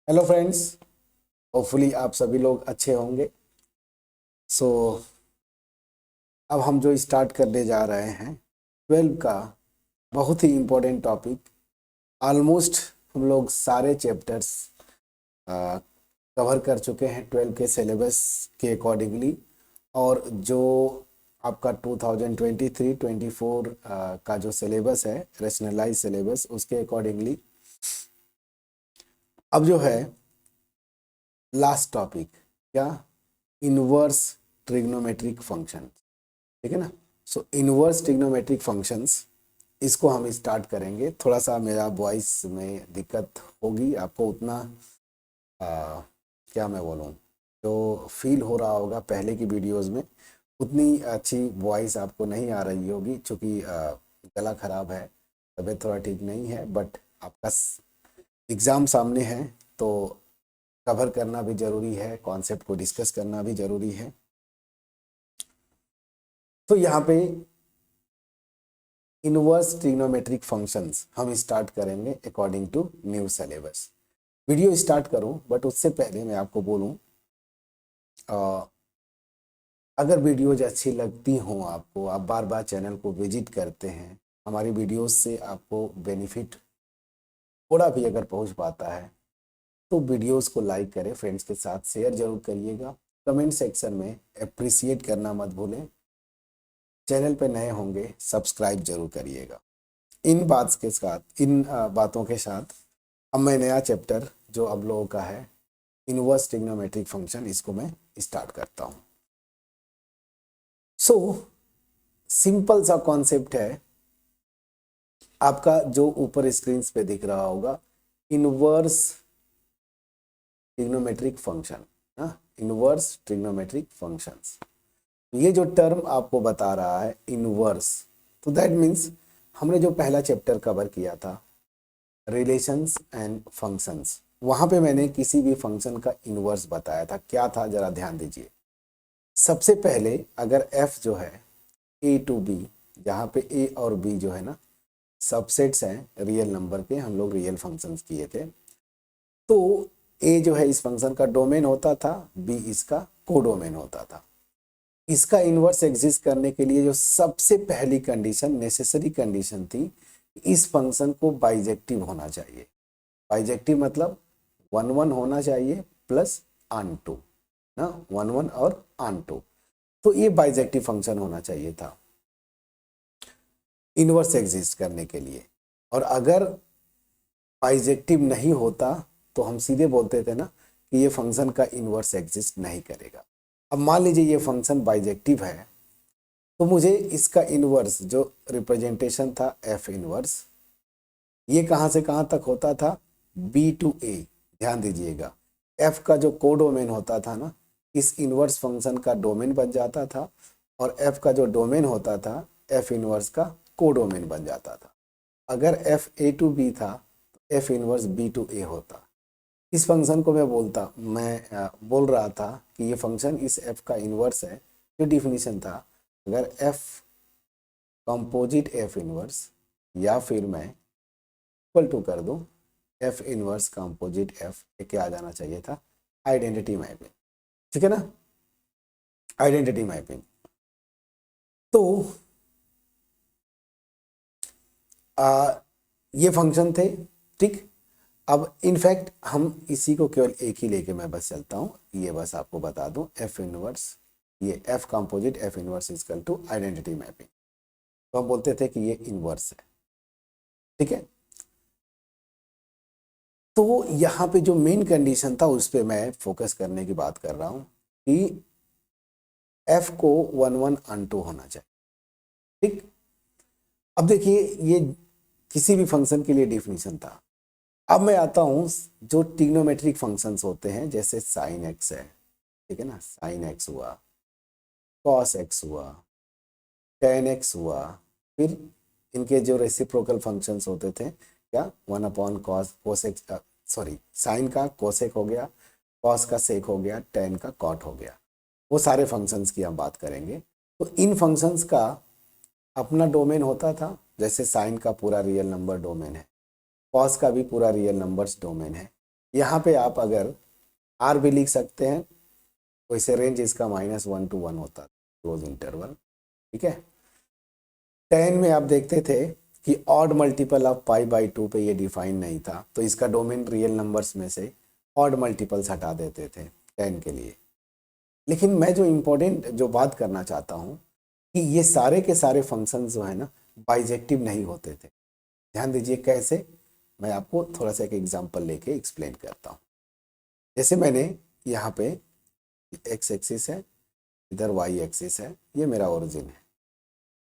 Hello friends. Hopefully आप सभी लोग अच्छे होंगे। सो अब हम जो स्टार्ट करने जा रहे हैं 12 का बहुत ही इम्पोर्टेंट टॉपिक। ऑलमोस्ट हम लोग सारे चैप्टर्स कवर कर चुके हैं 12 के सिलेबस के अकॉर्डिंगली। और जो आपका 2023-24 का जो सिलेबस है, रेशनलाइज सिलेबस, उसके अकॉर्डिंगली अब जो है लास्ट टॉपिक क्या, इनवर्स ट्रिग्नोमेट्रिक फंक्शन। ठीक है ना। सो इनवर्स ट्रिग्नोमेट्रिक फंक्शंस, इसको हम स्टार्ट करेंगे। थोड़ा सा मेरा वॉइस में दिक्कत होगी, आपको उतना क्या मैं बोलूँ, जो फील हो रहा होगा पहले की वीडियोस में उतनी अच्छी वॉइस आपको नहीं आ रही होगी, क्योंकि गला खराब है, तबीयत थोड़ा ठीक नहीं है। बट आपका एग्ज़ाम सामने है तो कवर करना भी ज़रूरी है, कॉन्सेप्ट को डिस्कस करना भी ज़रूरी है। तो यहाँ पे इनवर्स ट्रिग्नोमेट्रिक फंक्शंस हम स्टार्ट करेंगे according to new syllabus. Video start करूं बट उससे पहले मैं आपको बोलूं, अगर वीडियोज अच्छी लगती हों आपको, आप बार बार चैनल को विजिट करते हैं, हमारी वीडियोस से आपको बेनिफिट थोड़ा भी अगर पहुंच पाता है तो वीडियोस को लाइक करें, फ्रेंड्स के साथ शेयर जरूर करिएगा। कमेंट सेक्शन में अप्रिसिएट करना मत भूलें। चैनल पे नए होंगे सब्सक्राइब जरूर करिएगा। इन बातों के साथ अब मैं नया चैप्टर जो अब लोगों का है इनवर्स ट्रिग्नोमेट्रिक फंक्शन, इसको मैं स्टार्ट करता हूँ। सो सिंपल सा कॉन्सेप्ट है, आपका जो ऊपर स्क्रीन पे दिख रहा होगा inverse trigonometric function, inverse trigonometric functions. ये जो टर्म आपको बता रहा है इनवर्स, तो दैट मीन्स हमने जो पहला चैप्टर कवर किया था रिलेशंस एंड फंक्शंस, वहां पे मैंने किसी भी फंक्शन का इनवर्स बताया था। क्या था जरा ध्यान दीजिए। सबसे पहले अगर f जो है a टू b, जहाँ पे a और b जो है ना सबसेट्स हैं रियल नंबर के, हम लोग रियल फंक्शंस किए थे, तो a जो है इस फंक्शन का डोमेन होता था, b इसका कोडोमेन होता था। इसका इनवर्स एग्जिस्ट करने के लिए जो सबसे पहली कंडीशन, नेसेसरी कंडीशन थी, इस फंक्शन को बाइजेक्टिव होना चाहिए। बाइजेक्टिव मतलब 1 1 होना चाहिए प्लस आन टू ना, 1 1 और आन टू, तो ये बाइजेक्टिव फंक्शन होना चाहिए था इनवर्स एग्जिस्ट करने के लिए। और अगर बाइजेक्टिव नहीं होता तो हम सीधे बोलते थे ना कि ये फंक्शन का इनवर्स एग्जिस्ट नहीं करेगा। अब मान लीजिए ये फंक्शन बाइजेक्टिव है, तो मुझे इसका इनवर्स जो रिप्रेजेंटेशन था एफ इनवर्स, ये कहाँ से कहाँ तक होता था, बी टू ए। ध्यान दीजिएगा, एफ का जो कोडोमेन होता था ना, इस इनवर्स फंक्शन का डोमेन बन जाता था, और एफ का जो डोमेन होता था एफ इनवर्स का कोडोमेन बन जाता था। अगर एफ ए टू बी था तो एफ इनवर्स बी टू ए होता। इस फंक्शन को मैं बोल रहा था कि ये फंक्शन इस एफ का इनवर्स है। जो डिफिनीशन था, अगर एफ कंपोजिट एफ इनवर्स, या फिर मैं इक्वल टू कर दूं एफ इनवर्स कंपोजिट एफ, क्या आ जाना चाहिए था, आइडेंटिटी मैपिंग। ठीक है ना, आइडेंटिटी मैपिंग। तो ये फंक्शन थे। ठीक, अब इनफैक्ट हम इसी को केवल एक ही लेके मैं बस चलता हूँ, ये बस आपको बता दूं एफ इनवर्स, ये F composite F inverse equal to identity mapping, तो हम बोलते थे कि ये इनवर्स है। ठीक है, तो यहाँ पे जो मेन कंडीशन था उस पर मैं फोकस करने की बात कर रहा हूँ कि एफ को 1 1 अनटू होना चाहिए। ठीक, अब देखिए ये किसी भी फंक्शन के लिए डिफिनीशन था। अब मैं आता हूँ जो ट्रिग्नोमेट्रिक फंक्शंस होते हैं, जैसे साइन एक्स है, ठीक है ना, साइन एक्स हुआ, कॉस एक्स हुआ, टेन एक्स हुआ, फिर इनके जो रेसिप्रोकल फंक्शंस होते थे, क्या 1 upon cos cosec, sorry sine का कोसेक हो गया, कॉस का सेक हो गया, टेन का कॉट हो गया, वो सारे फंक्शंस की हम बात करेंगे। तो इन फंक्शंस का अपना डोमेन होता था, जैसे साइन का पूरा रियल नंबर डोमेन है, कॉस का भी पूरा रियल नंबर्स डोमेन है, यहाँ पे आप अगर आर भी लिख सकते हैं, वैसे रेंज इसका -1 to 1 होता है, क्लोज इंटरवल। ठीक है, 10 में आप देखते थे कि ऑड मल्टीपल ऑफ π/2 पे ये डिफाइन नहीं था, तो इसका डोमेन रियल नंबर्स में से ऑड मल्टीपल्स हटा देते थे 10 के लिए। लेकिन मैं जो इम्पोर्टेंट जो बात करना चाहता हूँ कि ये सारे के सारे फंक्शंस जो है ना बाइजेक्टिव नहीं होते थे। ध्यान दीजिए कैसे, मैं आपको थोड़ा सा एक एग्जांपल लेके एक्सप्लेन करता हूँ। जैसे मैंने यहाँ पे एक्स एक्सिस है, इधर वाई एक्सिस है, ये मेरा ओरिजिन है।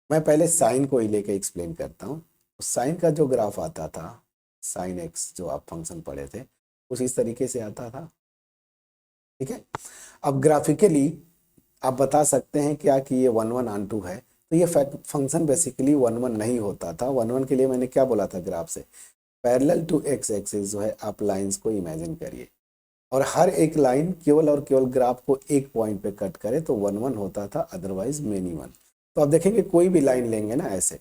मैं पहले साइन को ही लेके एक्सप्लेन करता हूँ। साइन का जो ग्राफ आता था, साइन एक्स जो आप फंक्शन पढ़े थे, कुछ इस तरीके से आता था। ठीक है, अब ग्राफिकली आप बता सकते हैं क्या कि ये 1 1 ऑन 2 है, तो ये फंक्शन बेसिकली 1 1 नहीं होता था। 1 1 के लिए मैंने क्या बोला था, ग्राफ से पैरेलल टू एक्स एक्सिस जो है आप लाइंस को इमेजिन करिए, और हर एक लाइन केवल और केवल ग्राफ को एक पॉइंट पे कट करे तो 1 1 होता था, अदरवाइज मेनी 1। तो आप देखेंगे कोई भी लाइन लेंगे ना ऐसे,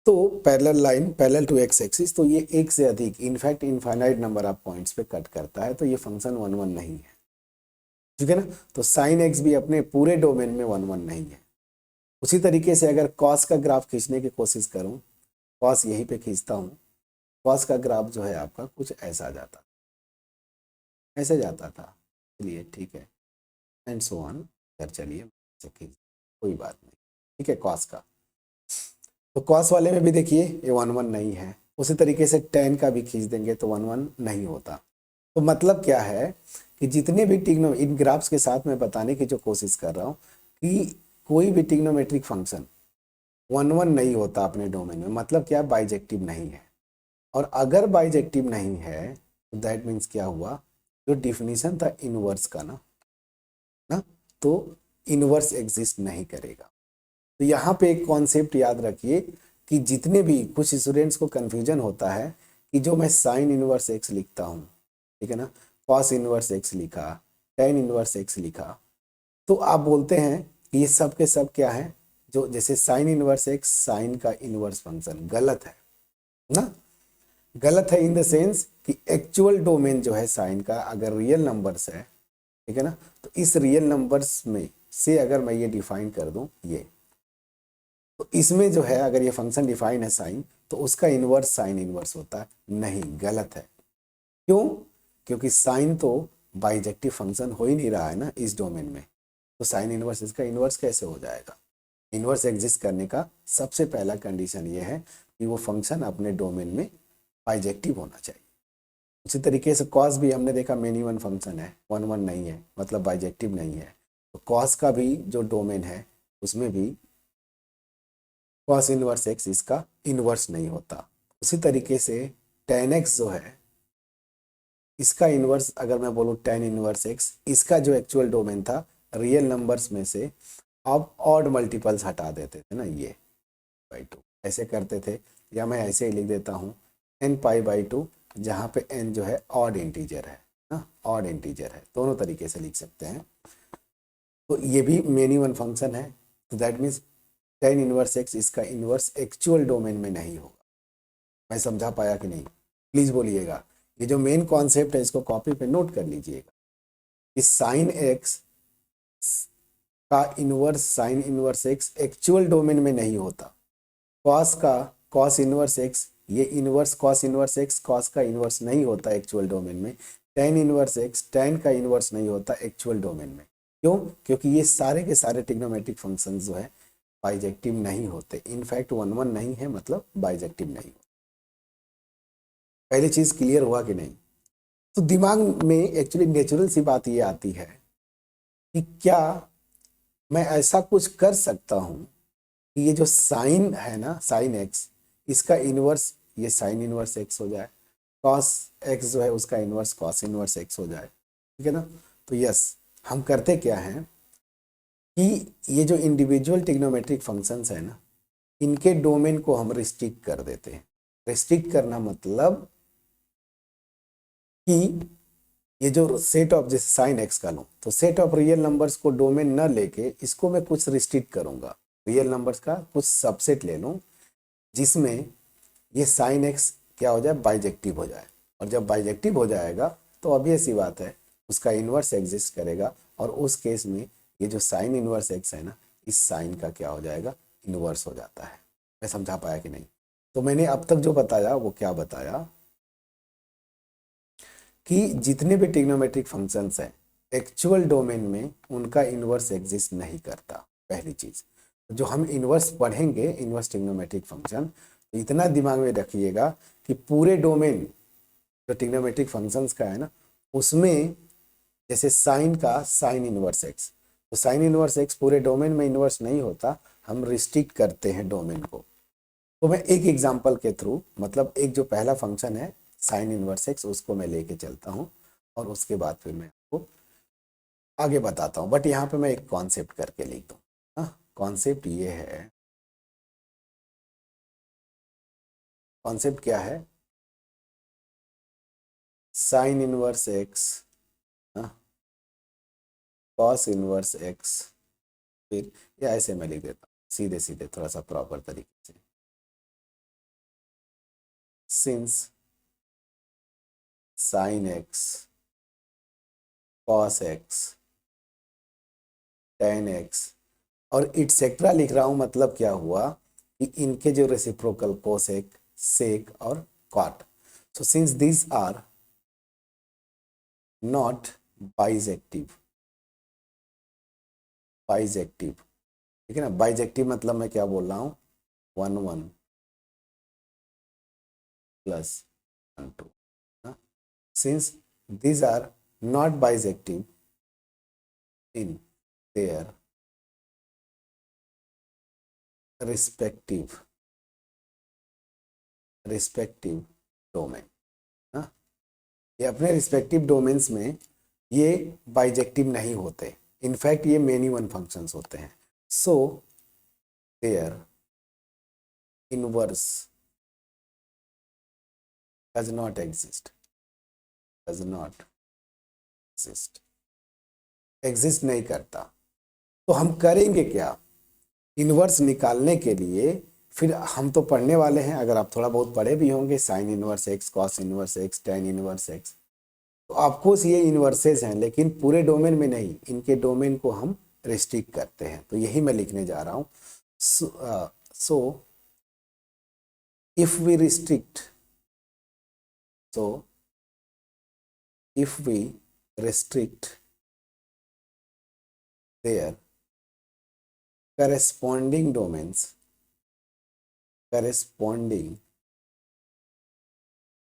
तो parallel line parallel to X axis, तो ये एक से अधिक in fact infinite number of points पे कट करता है, तो ये फंक्शन 1 1 नहीं है। ठीक है ना, तो साइन एक्स भी अपने पूरे डोमेन में 1 1 नहीं है। उसी तरीके से अगर कॉस का ग्राफ खींचने की कोशिश करूं, कॉस यहीं पे खींचता हूं, कॉस का ग्राफ जो है आपका कुछ ऐसा जाता, ऐसे जाता था। चलिए ठीक है, एंड सो ऑन, कर चलिए कोई बात नहीं। ठीक है, कॉस का, तो कॉस वाले में भी देखिए ये 1 1 नहीं है। उसी तरीके से टेन का भी खींच देंगे तो 1 1 नहीं होता। तो मतलब क्या है कि जितने भी टिग्नो इन ग्राफ्स के साथ मैं बताने की जो कोशिश कर रहा हूँ कि कोई भी टिग्नोमेट्रिक फंक्शन 1 1 नहीं होता अपने डोमेन में, मतलब क्या, बाइजेक्टिव नहीं है। और अगर बाइजेक्टिव नहीं है तो दैट मीन्स क्या हुआ, जो डिफिनीशन था इनवर्स का ना, तो इनवर्स एग्जिस्ट नहीं करेगा। तो यहाँ पे एक कॉन्सेप्ट याद रखिए कि जितने भी, कुछ स्टूडेंट्स को कंफ्यूजन होता है कि जो मैं साइन इनवर्स एक्स लिखता हूँ, ठीक है ना, कॉस इनवर्स एक्स लिखा, टेन इनवर्स एक्स लिखा, तो आप बोलते हैं कि ये सब के सब क्या है, जो जैसे साइन इनवर्स एक्स साइन का इनवर्स फंक्शन, गलत है ना। गलत है इन द सेंस कि एक्चुअल डोमेन जो है साइन का अगर रियल नंबर्स है, ठीक है ना, तो इस रियल नंबर्स में से अगर मैं ये डिफाइन कर दूं ये, तो इसमें जो है अगर ये फंक्शन डिफाइन है साइन, तो उसका इनवर्स साइन इनवर्स होता है, नहीं, गलत है। क्यों? क्योंकि साइन तो बाइजेक्टिव फंक्शन हो ही नहीं रहा है ना इस डोमेन में, तो साइन इनवर्स इसका इनवर्स कैसे हो जाएगा। इनवर्स एग्जिस्ट करने का सबसे पहला कंडीशन ये है कि वो फंक्शन अपने डोमेन में बाइजेक्टिव होना चाहिए। उसी तरीके से कॉस भी हमने देखा मेनी वन फंक्शन है, 1 1 नहीं है, मतलब बाइजेक्टिव नहीं है। तो कॉस का भी जो डोमेन है उसमें भी कॉस इनवर्स एक्स इसका इनवर्स नहीं होता। उसी तरीके से टेन एक्स जो है इसका इनवर्स, अगर मैं बोलूँ टेन इनवर्स एक्स, इसका जो एक्चुअल डोमेन था रियल नंबर्स में से आप ऑड मल्टीपल्स हटा देते थे ना, ये बाई 2 ऐसे करते थे, या मैं ऐसे ही लिख देता हूँ n π/2, जहाँ पे n जो है ऑड इंटीजर है ना, ऑड इंटीजर है, दोनों तरीके से लिख सकते हैं। तो ये भी मेनी वन फंक्शन है, तो that means tan inverse x इसका इनवर्स एक्चुअल डोमेन में नहीं होगा। मैं समझा पाया कि नहीं, प्लीज बोलिएगा। ये जो मेन कॉन्सेप्ट है इसको कॉपी पे नोट कर लीजिएगा। इस साइन एक्स का inverse sine inverse x actual domain में नहीं होता। कॉस का कॉस इनवर्स एक्स, ये inverse cos inverse x cos का इनवर्स नहीं होता एक्चुअल डोमेन में। टेन इनवर्स एक्स टेन का इनवर्स नहीं होता एक्चुअल डोमेन में। क्यों? क्योंकि ये सारे के सारे ट्रिग्नोमेट्रिक फंक्शंस जो है बाइजेक्टिव नहीं होते। इनफैक्ट 1 1 नहीं है मतलब बाइजेक्टिव नहीं होते। पहली चीज क्लियर हुआ कि नहीं? तो दिमाग में एक्चुअली नेचुरल सी बात ये आती है कि क्या मैं ऐसा कुछ कर सकता हूँ कि ये जो साइन है ना, साइन एक्स, इसका इनवर्स ये साइन इनवर्स एक्स हो जाए, कॉस एक्स जो है उसका इनवर्स कॉस इनवर्स एक्स हो जाए। ठीक है ना? तो यस, हम करते क्या हैं कि ये जो इंडिविजुअल ट्रिग्नोमेट्रिक फंक्शंस है ना, इनके डोमेन को हम रिस्ट्रिक्ट कर देते हैं। रिस्ट्रिक्ट करना मतलब कि ये जो सेट ऑफ, जैसे साइन एक्स का लो, तो सेट ऑफ रियल नंबर्स को डोमेन न लेके इसको मैं कुछ रिस्ट्रिक्ट करूंगा। रियल नंबर्स का कुछ सबसेट ले लूं जिसमें ये साइन एक्स क्या हो जाए, बाइजेक्टिव हो जाए, और जब बाइजेक्टिव हो जाएगा तो ऑब्वियस सी बात है उसका इन्वर्स एग्जिस्ट करेगा, और उस केस में ये जो साइन इन्वर्स एक्स है ना, इस साइन का क्या हो जाएगा, इन्वर्स हो जाता है। मैं समझा पाया कि नहीं? तो मैंने अब तक जो बताया वो क्या बताया कि जितने भी ट्रिग्नोमेट्रिक फंक्शंस हैं एक्चुअल डोमेन में उनका इन्वर्स एग्जिस्ट नहीं करता। पहली चीज जो हम इन्वर्स पढ़ेंगे, इन्वर्स ट्रिग्नोमेट्रिक फंक्शन, तो इतना दिमाग में रखिएगा कि पूरे डोमेन जो ट्रिग्नोमेट्रिक फंक्शंस का है ना, उसमें जैसे साइन का साइन इन्वर्स एक्स, तो साइन इन्वर्स एक्स पूरे डोमेन में इन्वर्स नहीं होता, हम रिस्ट्रिक्ट करते हैं डोमेन को। तो मैं एक एग्जांपल के थ्रू, मतलब एक जो पहला फंक्शन है साइन इनवर्स एक्स, उसको मैं लेके चलता हूँ और उसके बाद फिर मैं आपको आगे बताता हूँ। बट यहाँ पे मैं एक कॉन्सेप्ट करके लिख दूँ। हाँ, कॉन्सेप्ट ये है, कॉन्सेप्ट क्या है, sine inverse x, cos inverse x, फिर या ऐसे मैं लिख देता हूँ सीधे सीधे थोड़ा सा प्रॉपर तरीके से, since sine x cos x ten x, और इटसेट्रा लिख रहा हूं, मतलब क्या हुआ कि इनके जो रेसिप्रोकल कोसेक सेक और cot, so since these are not bijective, bijective, ठीक है ना, बाइजेक्टिव मतलब मैं क्या बोल रहा हूं, 1 1 plus 1 2, since these are not bijective in their respective domain, ये अपने रिस्पेक्टिव डोमेन्स में ये बाइजेक्टिव नहीं होते, इनफैक्ट ये मेनी वन फंक्शंस होते हैं। So their inverse does not exist, does not exist नहीं करता। तो हम करेंगे क्या, इनवर्स निकालने के लिए फिर हम तो पढ़ने वाले हैं, अगर आप थोड़ा बहुत पढ़े भी होंगे, sine inverse x, cos inverse x, tan inverse x, तो आपको ये इन्वर्सेस हैं, लेकिन पूरे डोमेन में नहीं, इनके डोमेन को हम रिस्ट्रिक्ट करते हैं। तो यही मैं लिखने जा रहा हूँ। So if we restrict, so if we restrict their corresponding domains, corresponding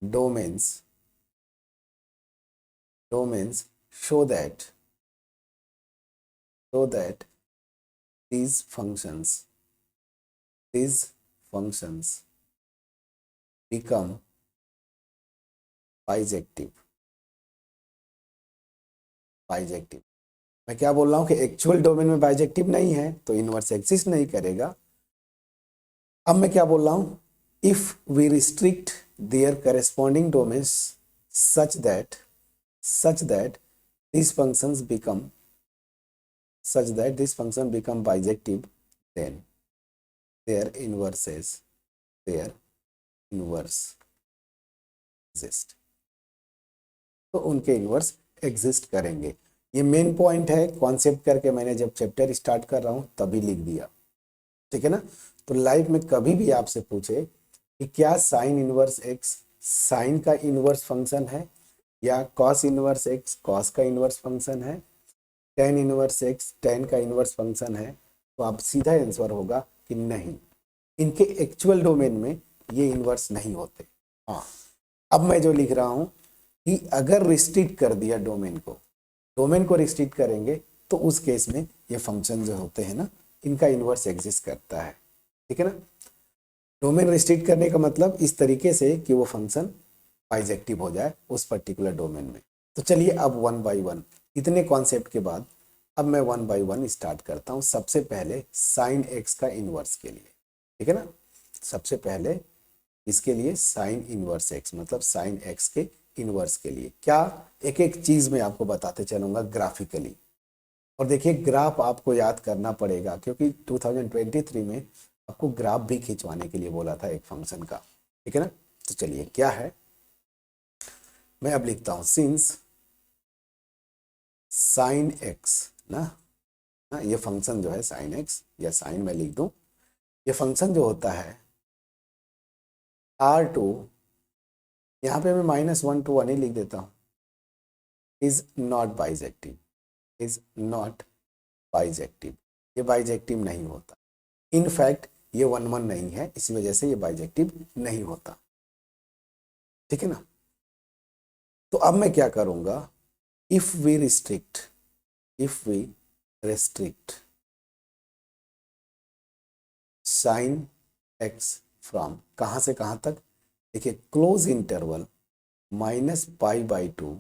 domains show that these functions become bijective. मैं क्या बोल रहा हूं कि एक्चुअल डोमेन में बाइजेक्टिव नहीं है तो इनवर्स एग्जिस्ट नहीं करेगा। अब मैं क्या बोल रहा हूं, if we restrict their corresponding domains such that these functions become bijective, then their inverse exist, तो उनके इनवर्स एग्जिस्ट करेंगे। ये मेन पॉइंट है, कॉन्सेप्ट करके मैंने जब चैप्टर स्टार्ट कर रहा हूं तभी लिख दिया, ठीक है ना। तो लाइफ में कभी भी आपसे पूछे कि क्या साइन इनवर्स एक्स साइन का इनवर्स फंक्शन है, या कॉस इनवर्स एक्स कॉस का इनवर्स फंक्शन है, टेन इनवर्स एक्स टेन का इनवर्स फंक्शन है, तो आप सीधा आंसर होगा कि नहीं, इनके एक्चुअल डोमेन में ये इनवर्स नहीं होते। हाँ, अब मैं जो लिख रहा हूं कि अगर रिस्ट्रिक्ट कर दिया डोमेन को रिस्ट्रिक्ट करेंगे तो उस केस में ये फंक्शन जो होते हैं ना, इनका इनवर्स एग्जिस्ट करता है, ठीक है ना। डोमेन रिस्ट्रिक्ट करने का मतलब इस तरीके से कि वो फंक्शन बाइजेक्टिव हो जाए उस पर्टिकुलर डोमेन में। तो चलिए अब वन बाय वन, इतने कॉन्सेप्ट के बाद अब मैं वन बाय वन स्टार्ट करता हूँ। सबसे पहले साइन एक्स का इनवर्स के लिए, ठीक है ना, सबसे पहले इसके लिए साइन इनवर्स एक्स, मतलब साइन एक्स के इनवर्स के लिए क्या, एक एक चीज में आपको बताते चलूंगा ग्राफिकली। और देखिए ग्राफ आपको याद करना पड़ेगा क्योंकि 2023 में आपको ग्राफ भी खिंचवाने के लिए बोला था एक फंक्शन का, ठीक है ना। तो चलिए क्या है, मैं अब लिखता हूं सिंस साइन एक्स ना, ये फंक्शन जो है साइन एक्स या साइन मैं लिख दूं, ये फंक्शन जो होता है R2, यहाँ पे मैं -1 to 1 ही लिख देता हूँ, is not bijective, is not bijective, ये बाइजेक्टिव नहीं होता। इनफैक्ट ये 1 1 नहीं है, इसी वजह से ये बाइजेक्टिव नहीं होता। ठीक है ना। तो अब मैं क्या करूंगा, if we restrict sine X from कहां से कहां तक, देखिए क्लोज इंटरवल -π/2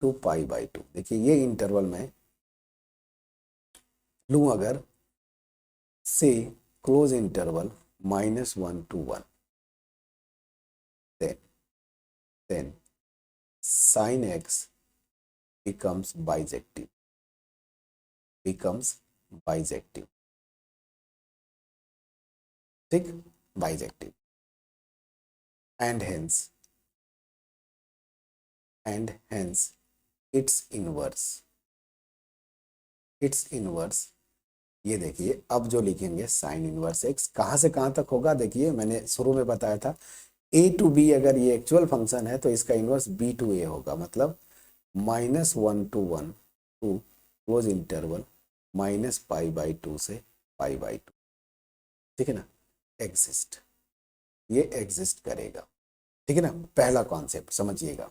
to π/2। देखिए ये इंटरवल में लूं अगर से close interval -1 to 1, then sin x becomes bijective, ठीक, bijective, and hence its inverse, ये देखिए अब जो लिखेंगे साइन इनवर्स एक्स कहाँ से कहाँ तक होगा, देखिए मैंने शुरू में बताया था a to b अगर ये एक्चुअल फंक्शन है तो इसका इनवर्स b to a होगा, मतलब -1 to 1 टू क्लोज इंटरवल -π/2 से π/2, ठीक है ना, एग्जिस्ट, ये एग्जिस्ट करेगा। ठीक है ना, पहला कॉन्सेप्ट समझिएगा।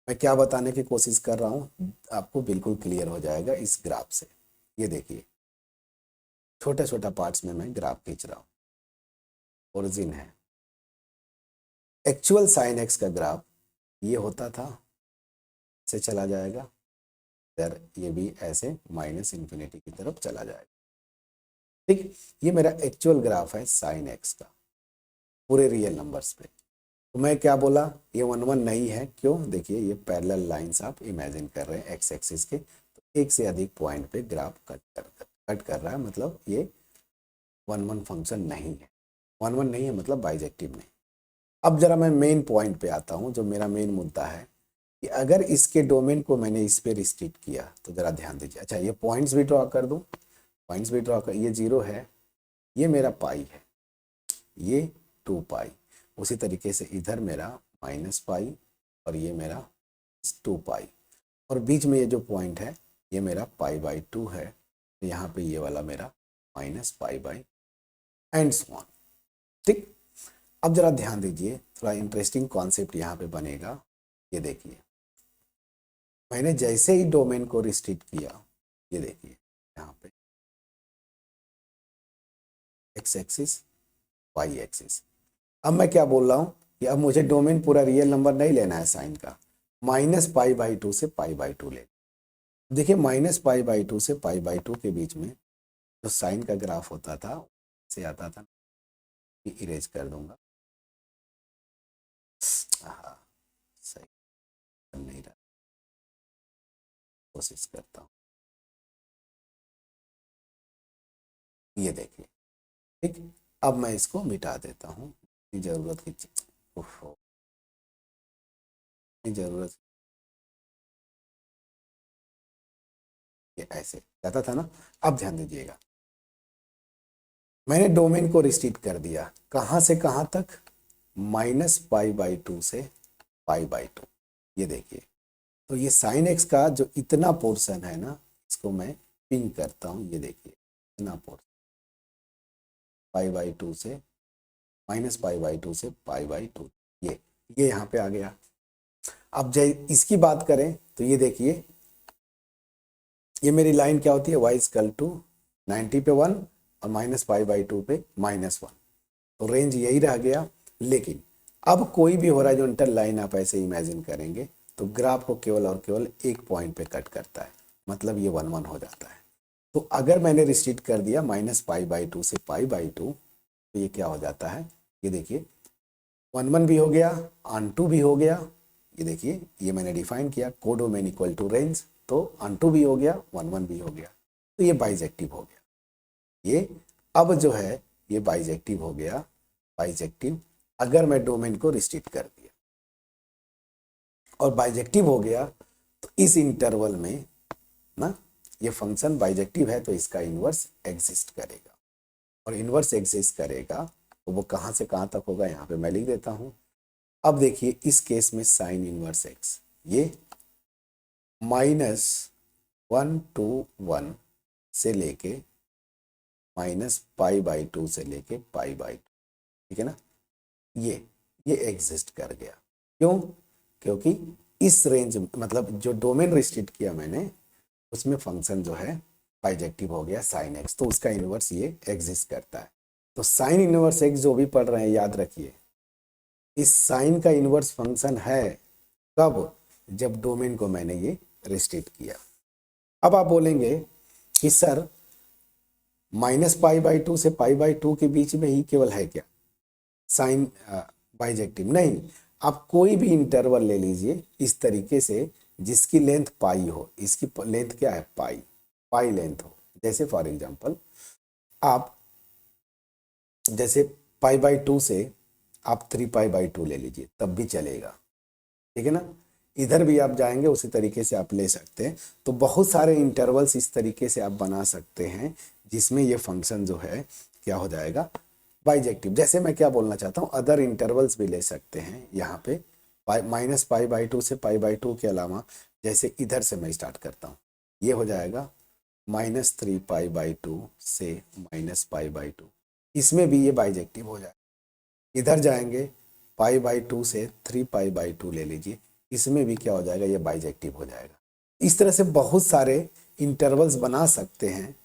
मैं क्या बताने की कोशिश कर रहा हूँ आपको बिल्कुल क्लियर हो जाएगा इस ग्राफ से। ये देखिए छोटा छोटा पार्ट्स में मैं ग्राफ खींच रहा हूँ, ओरिजिन है, एक्चुअल साइन एक्स का ग्राफ ये होता था, से चला जाएगा इधर, ये भी ऐसे -∞ की तरफ चला जाएगा। ठीक, ये मेरा एक्चुअल ग्राफ है साइन एक्स का पूरे रियल नंबर्स पे। तो मैं क्या बोला, ये 1 1 नहीं है, क्यों, देखिए ये पैरेलल लाइंस आप इमेजिन कर रहे हैं एक्स एक्सिस के, तो एक से अधिक पॉइंट पे ग्राफ कट कर रहा है, मतलब ये 1 1 फंक्शन नहीं है, 1 1 नहीं है मतलब बाइजेक्टिव नहीं। अब जरा मैं मेन पॉइंट पे आता हूँ, जो मेरा मेन मुद्दा है कि अगर इसके डोमेन को मैंने इस पे रिस्ट्रिक्ट किया तो जरा ध्यान दीजिए। अच्छा ये पॉइंट्स भी ड्रॉ कर दूं, पॉइंट्स भी ड्रॉ कर, ये 0 है, ये मेरा पाई है, ये 2π, उसी तरीके से इधर मेरा -π और ये मेरा 2π, और बीच में ये जो पॉइंट है ये मेरा π/2 है, तो यहाँ पे ये वाला मेरा -π/, एंड सो ऑन। ठीक, अब जरा ध्यान दीजिए, थोड़ा इंटरेस्टिंग कॉन्सेप्ट यहाँ पे बनेगा। ये देखिए मैंने जैसे ही डोमेन को रिस्ट्रिक्ट किया, ये देखिए यहाँ पे एक्स एक्सिस वाई एक्सिस, अब मैं क्या बोल रहा हूँ कि अब मुझे डोमेन पूरा रियल नंबर नहीं लेना है साइन का, -π/2 से π/2 ले। देखिए -π/2 से π/2 के बीच में जो साइन का ग्राफ होता था से आता था, इरेज कर दूंगा, हाँ सही नहीं रहा, कोशिश करता हूँ, ये देखिए। ठीक, अब मैं इसको मिटा देता हूँ, जरूरत की चीज, जरूरत, ये ऐसे जाता था ना। अब ध्यान दीजिएगा, मैंने डोमेन को रिस्ट्रिक्ट कर दिया, कहां से कहां तक, -π/2 से π/2, ये देखिए। तो ये साइन एक्स का जो इतना पोर्शन है ना, इसको मैं पिंक करता हूं, ये देखिए इतना पोर्शन π/2 से -π/2 से π/2, ये यहाँ पे आ गया। अब जब इसकी बात करें तो ये देखिए, ये मेरी लाइन क्या होती है, y = 90 पे 1 और -π/2 पे -1, तो रेंज यही रह गया। लेकिन अब कोई भी हॉरिजॉन्टल लाइन आप ऐसे इमेजिन करेंगे तो ग्राफ को केवल और केवल एक पॉइंट पे कट करता है, मतलब ये 1 1 हो जाता है। तो अगर मैंने रिस्ट्रिक्ट कर दिया -π/2 से π/2, तो ये क्या हो जाता है, ये देखिए 1 1 भी हो गया, ऑन टू भी हो गया, ये देखिए ये मैंने डिफाइन किया कोडोमेन इक्वल टू रेंज, तो ऑन टू भी हो गया, 1 1 भी हो गया, तो ये बाइजेक्टिव हो गया। ये अब जो है ये बाइजेक्टिव हो गया, बाइजेक्टिव अगर मैं डोमेन को रिस्ट्रिक्ट कर दिया। और बाइजेक्टिव हो गया तो इस इंटरवल में ना ये फंक्शन बाइजेक्टिव है तो इसका इन्वर्स एग्जिस्ट करेगा, और इन्वर्स एग्जिस्ट करेगा तो वो कहाँ से कहाँ तक होगा यहाँ पे मैं लिख देता हूँ। अब देखिए इस केस में साइन इन्वर्स एक्स ये -1 to 1 से लेके -π/2 से लेके π/2, ठीक है ना, ये एग्जिस्ट कर गया। क्यों? क्योंकि इस रेंज मतलब जो डोमेन रिस्ट्रिक्ट किया मैंने उसमें फंक्शन जो है बाइजेक्टिव हो गया साइन एक्स, तो उसका इन्वर्स ये एग्जिस्ट करता है। तो साइन इन्वर्स एक्स जो भी पढ़ रहे हैं याद रखिए, इस साइन का इन्वर्स फंक्शन है कब? जब डोमेन को मैंने ये रिस्ट्रिक्ट किया। अब आप बोलेंगे कि सर -π/2 से π/2 के बीच में ही केवल है क्या साइन बाइजेक्टिव? नहीं, आप कोई भी इंटरवल ले लीजिए इस तरीके से जिसकी लेंथ पाई हो, इसकी लेंथ क्या है पाई लेंथ हो। जैसे फॉर एग्जांपल आप जैसे π/2 से आप 3π/2 ले लीजिए तब भी चलेगा, ठीक है ना। इधर भी आप जाएंगे उसी तरीके से आप ले सकते हैं। तो बहुत सारे इंटरवल्स इस तरीके से आप बना सकते हैं जिसमें ये फंक्शन जो है क्या हो जाएगा बाइजेक्टिव। जैसे मैं क्या बोलना चाहता हूँ, अदर इंटरवल्स भी ले सकते हैं यहाँ पे -π/2 से π/2 के अलावा। जैसे इधर से मैं स्टार्ट करता हूँ, ये हो जाएगा -3π/2 से -π/2, इसमें भी ये बाइजेक्टिव हो जाएगा। इधर जाएंगे π/2 से 3π/2 ले लीजिए, इसमें भी क्या हो जाएगा ये बाइजेक्टिव हो जाएगा। इस तरह से बहुत सारे इंटरवल्स बना सकते हैं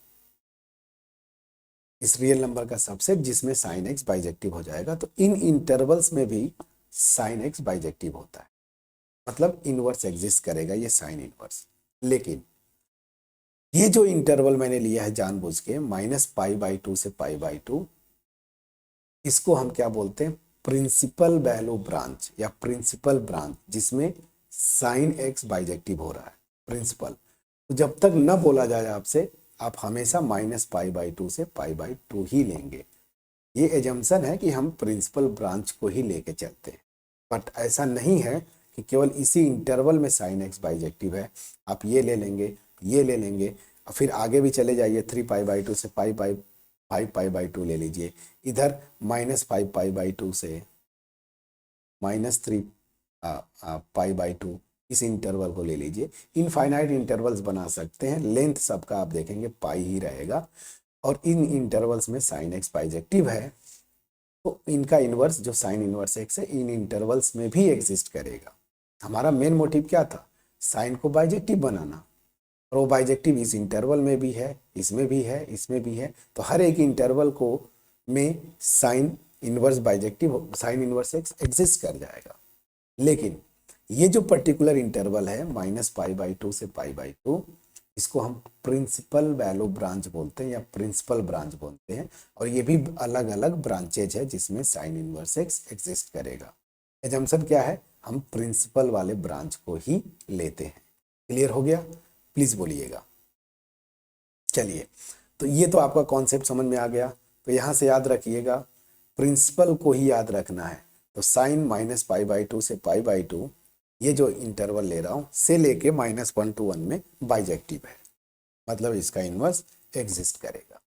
इस रियल नंबर का सबसेट जिसमें साइन एक्स बाइजेक्टिव हो जाएगा। तो इन इंटरवल्स में भी साइन एक्स बाइजेक्टिव होता है, मतलब इनवर्स एग्जिस्ट करेगा ये साइन इनवर्स। लेकिन ये जो इंटरवल मैंने लिया है जानबूझ के -π/2 से π/2, इसको हम क्या बोलते हैं प्रिंसिपल वैल्यू ब्रांच या प्रिंसिपल ब्रांच, जिसमें साइन एक्स बाइजेक्टिव हो रहा है प्रिंसिपल। तो जब तक न बोला जाए आपसे, आप हमेशा -π/2 से π/2 ही लेंगे। ये एजम्पशन है कि हम प्रिंसिपल ब्रांच को ही लेके चलते हैं, बट ऐसा नहीं है कि केवल इसी इंटरवल में साइन एक्स बाइजेक्टिव है। आप ये ले लेंगे, ये ले लेंगे, और फिर आगे भी चले जाइए 3π/2 से 5π/2 ले लीजिए। इधर -5π/2 से -3π/2 इस इंटरवल को ले लीजिए। इनफाइनाइट इंटरवल्स बना सकते हैं, लेंथ सबका आप देखेंगे पाई ही रहेगा, और इन इंटरवल्स में साइन एक्स बाइजेक्टिव है तो इनका इन्वर्स जो साइन इन्वर्स एक्स है इन इंटरवल्स में भी एग्जिस्ट करेगा। हमारा मेन मोटिव क्या था? साइन को बाइजेक्टिव बनाना, और वो बाइजेक्टिव इस इंटरवल में भी है, इसमें भी है, इसमें भी है। तो हर एक इंटरवल को में sign inverse bijective sign inverse x exist कर जाएगा। लेकिन ये जो पर्टिकुलर इंटरवल है -π/2 से π/2, इसको हम प्रिंसिपल वैल्यू ब्रांच बोलते हैं या प्रिंसिपल ब्रांच बोलते हैं, और ये भी अलग अलग ब्रांचेज है जिसमें साइन इन्वर्स एक्स एग्जिस्ट करेगा। एजम्पशन क्या है? हम प्रिंसिपल वाले ब्रांच को ही लेते हैं। क्लियर हो गया? प्लीज बोलिएगा। चलिए, तो ये तो आपका कॉन्सेप्ट समझ में आ गया। तो यहाँ से याद रखिएगा प्रिंसिपल को ही याद रखना है। तो साइन -π/2 से π/2 ये जो इंटरवल ले रहा हूँ से लेके -1 to 1 में बाइजेक्टिव है, मतलब इसका इन्वर्स एग्जिस्ट करेगा।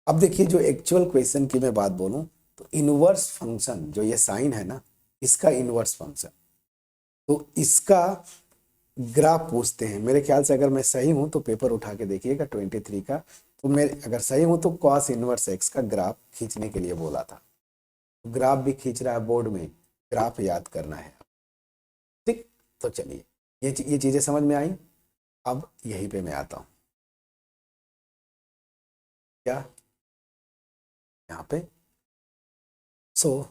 अब देखिए जो एक्चुअल क्वेश्चन की मैं बात बोलूं तो इन्वर्स फंक्शन जो ये साइन है ना, इसका इन्वर्स फंक्शन, तो इसका ग्राफ पूछते हैं। मेरे ख्याल से अगर मैं सही हूं तो पेपर उठा के देखिएगा 23 का, तो मैं अगर सही हूं तो कॉस इन्वर्स एक्स का ग्राफ खींचने के लिए बोला था। ग्राफ भी खींच रहा है बोर्ड में, ग्राफ याद करना है, ठीक। तो चलिए ये चीजें समझ में आई। अब यहीं पे मैं आता हूं, क्या यहाँ पे सो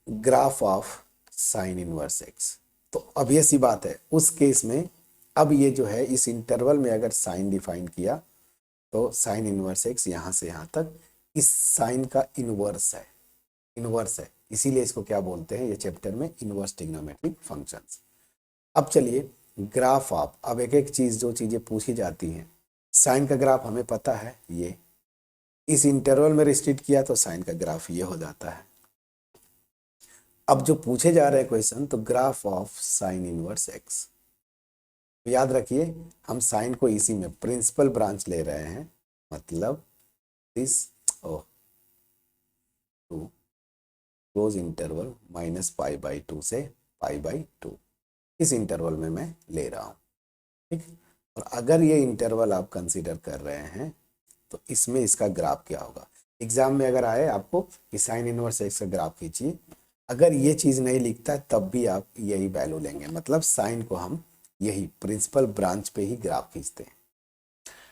graph of sine inverse x. तो अब ये सी बात है उस केस में, अब ये जो है इस इंटरवल में अगर साइन डिफाइन किया तो साइन इनवर्स एक्स यहाँ से यहाँ तक इस साइन का इनवर्स है, इनवर्स है, इसीलिए इसको क्या बोलते हैं ये चैप्टर में इनवर्स ट्रिग्नोमेट्रिक फंक्शंस। अब चलिए ग्राफ ऑफ, अब एक एक चीज जो चीजें पूछी जाती हैं, साइन का ग्राफ हमें पता है, ये इस इंटरवल में रिस्ट्रिक्ट किया तो साइन का ग्राफ ये हो जाता है। अब जो पूछे जा रहे हैं क्वेश्चन, तो graph of sine inverse x, याद रखिए हम साइन को इसी में प्रिंसिपल ब्रांच ले रहे हैं, मतलब दिस टू क्लोज इंटरवल -π/2 से π/2, इस इंटरवल में मैं ले रहा हूँ, ठीक। और अगर ये इंटरवल आप कंसीडर कर रहे हैं तो इसमें इसका ग्राफ क्या होगा। एग्जाम में अगर आए आपको कि साइन इनवर्स एक्स का ग्राफ खींचिए, अगर ये चीज़ नहीं लिखता है तब भी आप यही वैल्यू लेंगे, मतलब साइन को हम यही प्रिंसिपल ब्रांच पे ही ग्राफ खींचते हैं।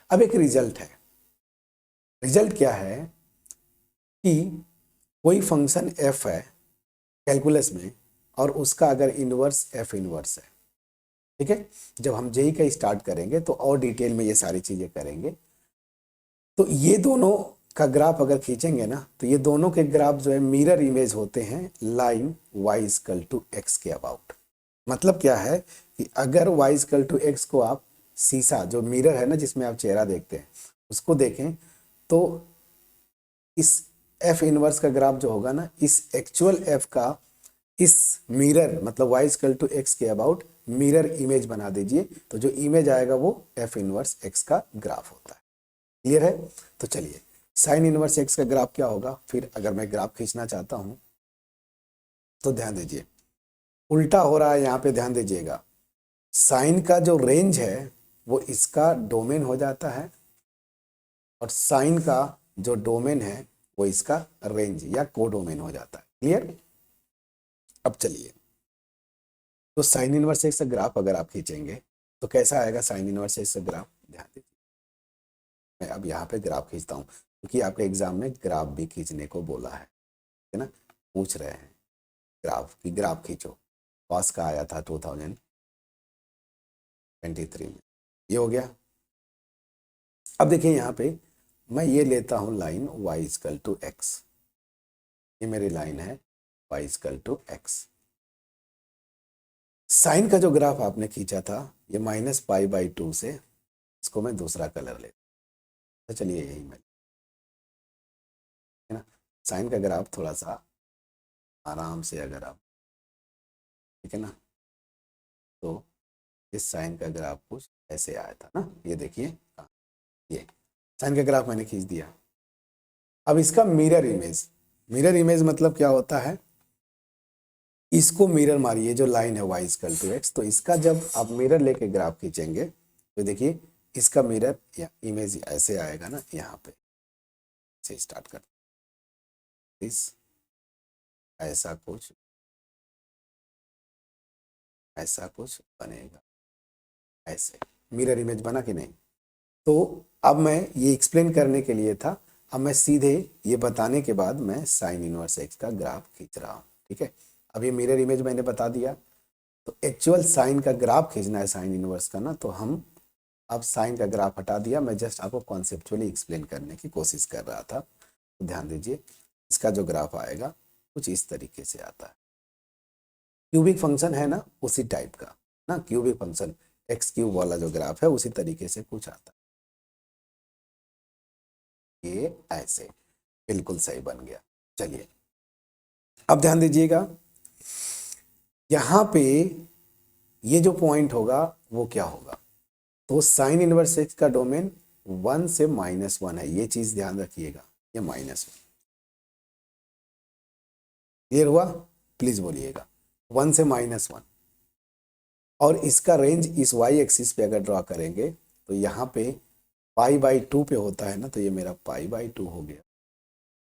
अब एक रिजल्ट है, रिजल्ट क्या है कि कोई फंक्शन एफ है कैलकुलस में और उसका अगर इनवर्स एफ इनवर्स है, ठीक है। जब हम जेई का स्टार्ट करेंगे तो और डिटेल में ये सारी चीजें करेंगे। तो ये दोनों का ग्राफ अगर खींचेंगे ना, तो ये दोनों के ग्राफ जो है मिरर इमेज होते हैं लाइन y=x के अबाउट। मतलब क्या है कि अगर y=x को आप शीशा जो मिरर है ना जिसमें आप चेहरा देखते हैं उसको देखें, तो इस एफ इनवर्स का ग्राफ जो होगा ना, इस एक्चुअल एफ का इस मिरर मतलब y=x के अबाउट मिरर इमेज बना दीजिए, तो जो इमेज आएगा वो एफ इनवर्स x का ग्राफ होता है। क्लियर है। तो चलिए साइन इनवर्स x का ग्राफ क्या होगा। फिर अगर मैं ग्राफ खींचना चाहता हूं तो ध्यान दीजिए उल्टा हो रहा है, यहां पे ध्यान दीजिएगा। साइन का जो रेंज है वो इसका डोमेन हो जाता है और साइन का जो डोमेन है वो इसका रेंज या कोडोमेन हो जाता है। क्लियर। अब चलिए, तो साइन इनवर्स एक्स का ग्राफ अगर आप खींचेंगे तो कैसा आएगा साइन इनवर्स एक्स का ग्राफ। ध्यान दीजिए मैं अब यहाँ पे ग्राफ खींचता हूँ क्योंकि आपके एग्जाम में ग्राफ भी खींचने को बोला है ना, पूछ रहे हैं ग्राफ की, ग्राफ खींचो। पास का आया था 2023 में, ये हो गया। अब देखिए यहाँ पे मैं ये लेता हूँ लाइन y=x, ये मेरी लाइन है y=x। साइन का जो ग्राफ आपने खींचा था ये -π/2 से, इसको मैं दूसरा कलर लेता हूँ। तो चलिए यही मैं, है ना, साइन का ग्राफ थोड़ा सा आराम से अगर आप, ठीक है ना, तो इस साइन का ग्राफ कुछ ऐसे आया था ना, ये देखिए ये साइन का ग्राफ मैंने खींच दिया। अब इसका मिरर इमेज, मिरर इमेज मतलब क्या होता है, इसको मिरर मारिए जो लाइन है y=x, तो इसका जब आप मिरर लेके ग्राफ खींचेंगे तो देखिए इसका मिरर या इमेज ऐसे आएगा ना, यहाँ पे से स्टार्ट कर इस ऐसा कुछ बनेगा, ऐसे मिरर इमेज बना कि नहीं। तो अब मैं ये एक्सप्लेन करने के लिए था, अब मैं सीधे ये बताने के बाद मैं साइन इनवर्स एक्स का ग्राफ खींच रहा हूँ, ठीक है। अब ये मिरर इमेज मैंने बता दिया, तो एक्चुअल साइन का ग्राफ खींचना है साइन इनवर्स का ना, तो हम अब साइन का ग्राफ हटा दिया, मैं जस्ट आपको कॉन्सेप्चुअली एक्सप्लेन करने की कोशिश कर रहा था। तो ध्यान दीजिए इसका जो ग्राफ आएगा कुछ इस तरीके से आता है, क्यूबिक फंक्शन है ना उसी टाइप का ना, क्यूबिक फंक्शन x³ वाला जो ग्राफ है उसी तरीके से कुछ आता है, ये ऐसे बिल्कुल सही बन गया। चलिए अब ध्यान दीजिएगा यहाँ पे ये जो पॉइंट होगा वो क्या होगा, तो साइन इनवर्स एक्स का डोमेन 1 से -1 है, ये चीज ध्यान रखिएगा, ये -1। क्लियर हुआ, प्लीज बोलिएगा 1 से -1। और इसका रेंज इस y एक्सिस पे अगर ड्रॉ करेंगे तो यहाँ पे π/2 पे होता है ना, तो ये मेरा π/2 हो गया।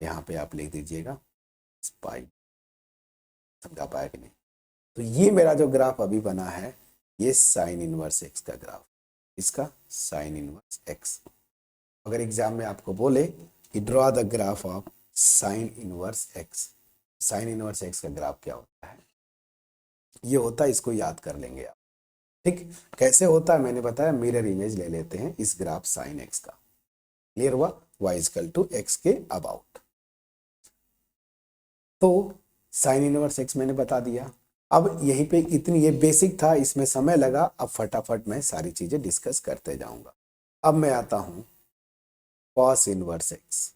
यहाँ पे आप लिख दीजिएगा पाई, समझा पाया कि नहीं। तो ये मेरा जो ग्राफ अभी बना है ये साइन इनवर्स एक्स का ग्राफ, इसका साइन इनवर्स एक्स। अगर एग्जाम में आपको बोले कि draw the graph of sine inverse x, sine inverse x का ग्राफ क्या होता है, ये होता है, इसको याद कर लेंगे आप। ठीक, कैसे होता है मैंने बताया, मिरर इमेज ले लेते हैं इस ग्राफ साइन एक्स का। क्लियर हुआ, y=x के अबाउट। तो साइन इनवर्स एक्स मैंने बता दिया। अब यहीं पे इतनी, ये बेसिक था, इसमें समय लगा, अब फटाफट मैं सारी चीजें डिस्कस करते जाऊंगा। अब मैं आता हूं कॉस इनवर्स एक्स।